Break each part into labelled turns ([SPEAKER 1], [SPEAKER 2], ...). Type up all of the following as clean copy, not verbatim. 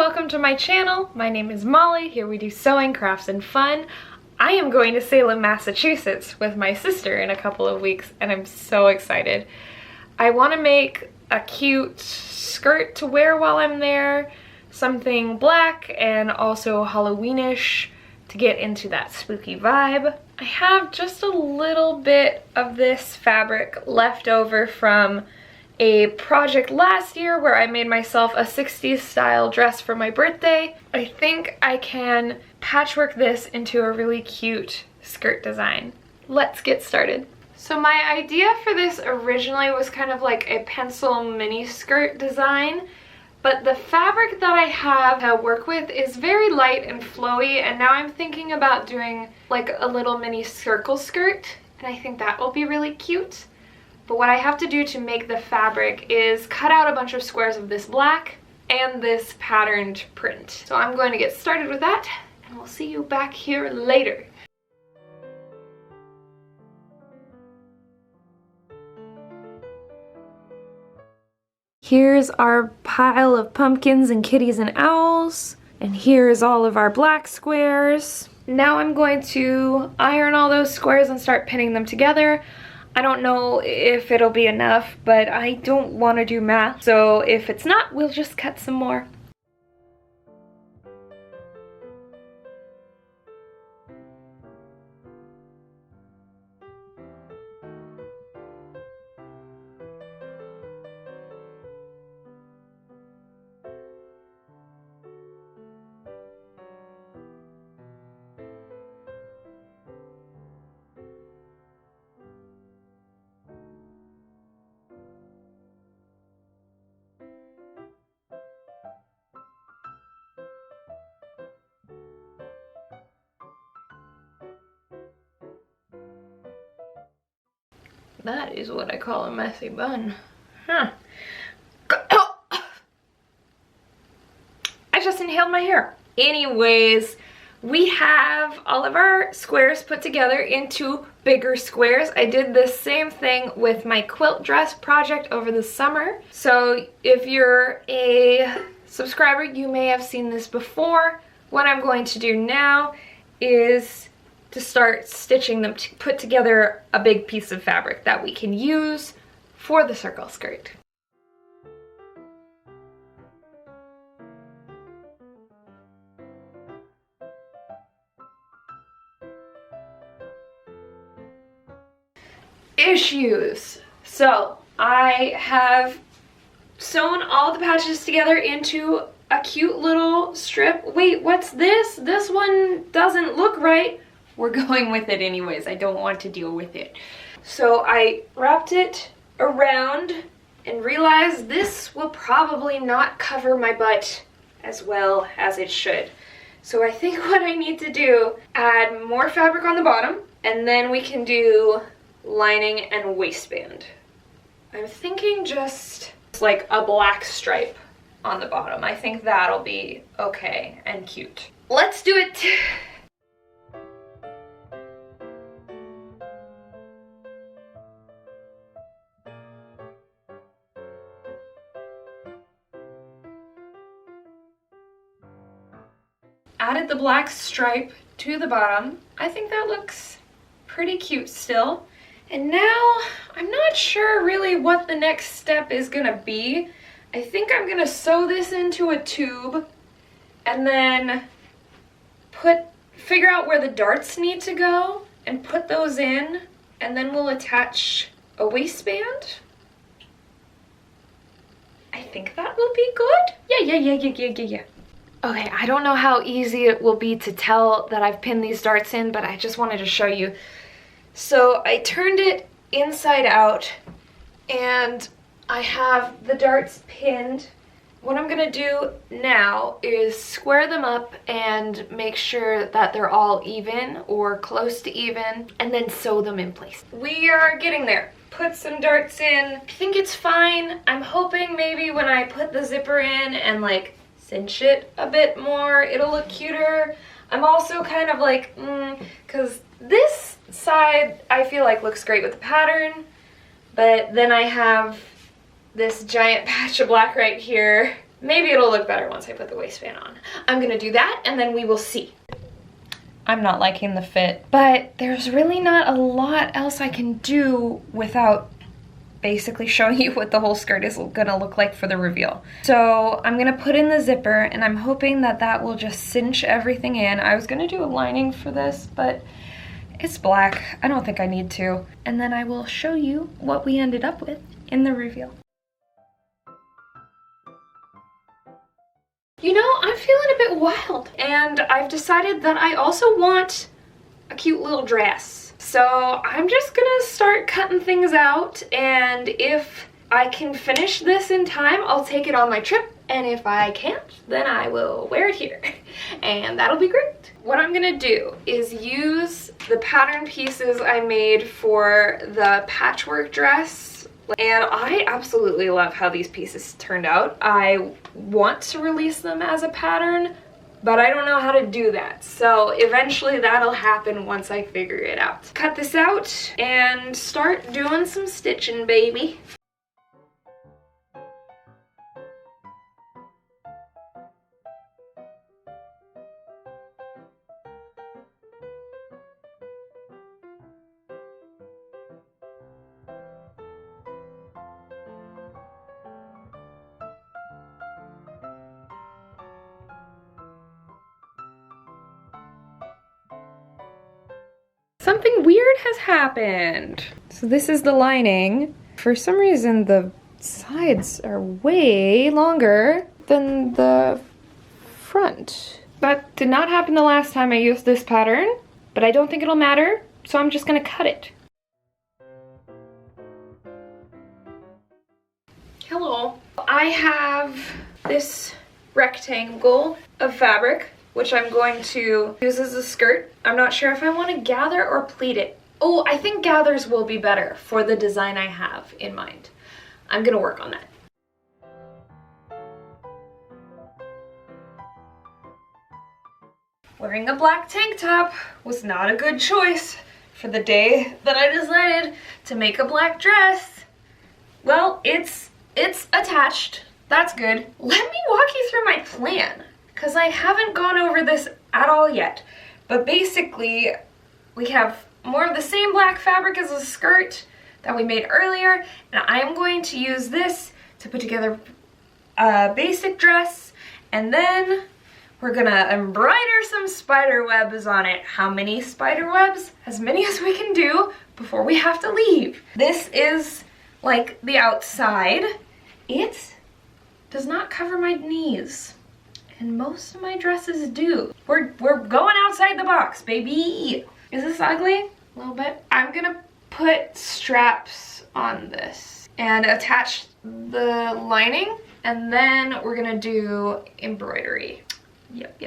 [SPEAKER 1] welcome to my channel. My name is Molly. Here we do sewing, crafts, and fun. I am going to Salem, Massachusetts with my sister in a couple of weeks, and I'm so excited. I want to make a cute skirt to wear while I'm there, something black and also Halloweenish to get into that spooky vibe. I have just a little bit of this fabric left over from a project last year where I made myself a 60s style dress for my birthday. I think I can patchwork this into a really cute skirt design. Let's get started. So my idea for this originally was kind of like a pencil mini skirt design, but the fabric that I have to work with is very light and flowy, and now I'm thinking about doing like a little mini circle skirt, and I think that will be really cute. But what I have to do to make the fabric is cut out a bunch of squares of this black and this patterned print. So I'm going to get started with that, and we'll see you back here later. Here's our pile of pumpkins and kitties and owls, and here's all of our black squares. Now I'm going to iron all those squares and start pinning them together. I don't know if it'll be enough, but I don't want to do math, so if it's not, we'll just cut some more. That is what I call a messy bun. Huh. I just inhaled my hair. Anyways, we have all of our squares put together into bigger squares. I did this same thing with my quilt dress project over the summer. So if you're a subscriber, you may have seen this before. What I'm going to do now is to start stitching them to put together a big piece of fabric that we can use for the circle skirt. Issues. So I have sewn all the patches together into a cute little strip. Wait, what's this? This one doesn't look right. We're going with it anyways. I don't want to deal with it. So I wrapped it around and realized this will probably not cover my butt as well as it should. So I think what I need to do, add more fabric on the bottom, and then we can do lining and waistband. I'm thinking just like a black stripe on the bottom. I think that'll be okay and cute. Let's do it. Added the black stripe to the bottom. I think that looks pretty cute still. And now I'm not sure really what the next step is gonna be. I think I'm gonna sew this into a tube and then figure out where the darts need to go and put those in, and then we'll attach a waistband. I think that will be good. Yeah. Okay, I don't know how easy it will be to tell that I've pinned these darts in, but I just wanted to show you. So I turned it inside out and I have the darts pinned. What I'm gonna do now is square them up and make sure that they're all even or close to even, and then sew them in place. We are getting there. Put some darts in. I think it's fine. I'm hoping maybe when I put the zipper in and like cinch it a bit more, it'll look cuter. I'm also kind of like, because this side I feel like looks great with the pattern, but then I have this giant patch of black right here Maybe it'll look better once I put the waistband on. I'm gonna do that and then we will see. I'm not liking the fit, but there's really not a lot else I can do without basically showing you what the whole skirt is gonna look like for the reveal. So I'm gonna put in the zipper and I'm hoping that that will just cinch everything in. I was gonna do a lining for this, but it's black. I don't think I need to. And then I will show you what we ended up with in the reveal. You know, I'm feeling a bit wild, and I've decided that I also want a cute little dress. So I'm just gonna start cutting things out, and if I can finish this in time, I'll take it on my trip, and if I can't, then I will wear it here, and that'll be great. What I'm gonna do is use the pattern pieces I made for the patchwork dress. And I absolutely love how these pieces turned out. I want to release them as a pattern, but I don't know how to do that. So eventually that'll happen once I figure it out. Cut this out and start doing some stitching, baby. Something weird has happened. So this is the lining. For some reason, the sides are way longer than the front. That did not happen the last time I used this pattern, but I don't think it'll matter, so I'm just gonna cut it. Hello. I have this rectangle of fabric, which I'm going to use as a skirt. I'm not sure if I want to gather or pleat it. Oh, I think gathers will be better for the design I have in mind. I'm gonna work on that. Wearing a black tank top was not a good choice for the day that I decided to make a black dress. Well, it's attached. That's good. Let me walk you through my plan, because I haven't gone over this at all yet. But basically, we have more of the same black fabric as the skirt that we made earlier, and I'm going to use this to put together a basic dress, and then we're gonna embroider some spider webs on it. How many spider webs? As many as we can do before we have to leave. This is like the outside. It does not cover my knees. And most of my dresses do. We're going outside the box, baby. Is this ugly? A little bit. I'm gonna put straps on this and attach the lining, and then we're gonna do embroidery. Yep.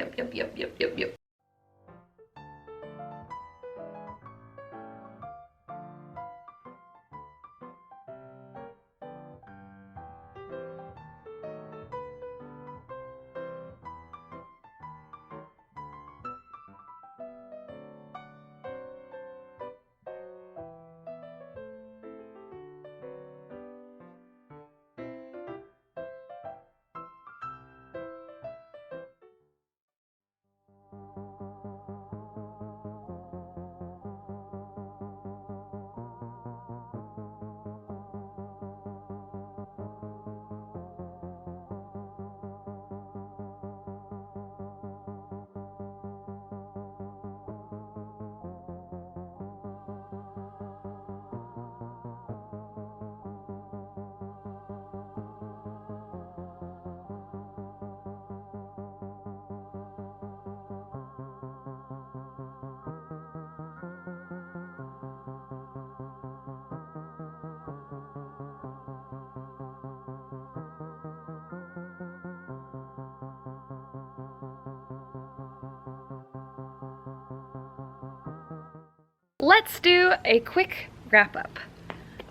[SPEAKER 1] Let's do a quick wrap up.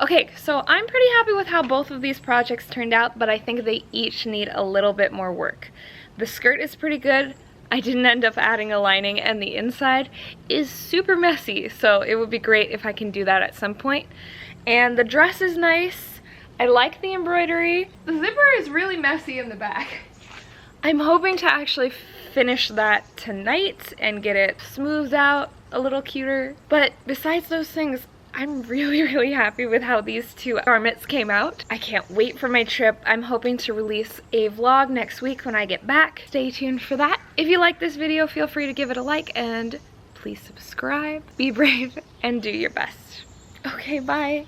[SPEAKER 1] Okay, so I'm pretty happy with how both of these projects turned out, but I think they each need a little bit more work. The skirt is pretty good. I didn't end up adding a lining, and the inside is super messy, so it would be great if I can do that at some point. And the dress is nice. I like the embroidery. The zipper is really messy in the back. I'm hoping to actually finish that tonight and get it smoothed out a little cuter. But besides those things, I'm really happy with how these two garments came out. I can't wait for my trip. I'm hoping to release a vlog next week when I get back. Stay tuned for that. If you like this video, feel free to give it a like and please subscribe. Be brave and do your best. Okay, bye.